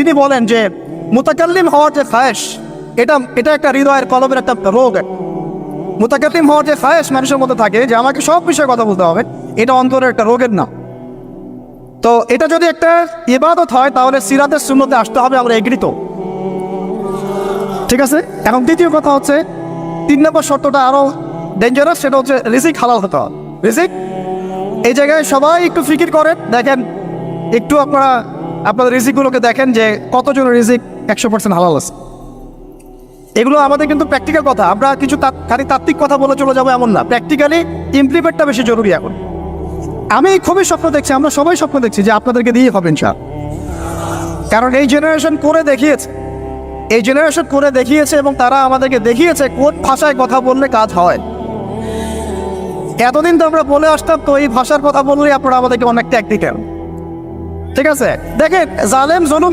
তিনি বলেন যে মুতাকাল্লিম হওয়ার যে খায়েশ, এটা একটা হৃদয়ের কলবের একটা রোগ। মুতাকাল্লিম হওয়ার যে খায়েশ মানুষের মধ্যে থাকে যে আমাকে সব বিষয়ে কথা বলতে হবে, এটা অন্তরের একটা রোগের নাম। তো এটা যদি একটা ইবাদত হয় তাহলে সিরাতের সুন্নতে আসতে হবে, আমরা এগ্রিত। ঠিক আছে। এখন দ্বিতীয় কথা হচ্ছে 3 নম্বর শর্তটা আরো ডেঞ্জারাস, সেটা হচ্ছে রিজিক হালাল হতে হবে। রিজিক, এই জায়গায় সবাই একটু ফিকির করেন, দেখেন একটু আপনারা আপনাদের রিজিকগুলোকে দেখেন যে কতজনের রিজিক 100% হালাল আছে। এগুলো আমাদের কিন্তু প্র্যাকটিক্যাল কথা, আমরা কিছু খালি তাত্ত্বিক কথা বলে চলে যাবো এমন না, প্র্যাকটিক্যালি ইমপ্লিমেন্টটা বেশি জরুরি এখন। আমি খুবই স্বপ্ন দেখছি, আমরা সবাই স্বপ্ন দেখছি যে আপনাদেরকে দিয়ে হবে ইনশাআল্লাহ। কারণ এই জেনারেশন করে দেখিয়েছে, এবং তারা আমাদেরকে দেখিয়েছে কোন ভাষায় কথা বললে কাজ হয়। এতদিন তো আমরা বলে আসতাম, তো এই ভাষার কথা বললে আপনারা আমাদেরকে অনেক ট্যাগ দিতেন। ঠিক আছে, দেখেন জালেম জুলুম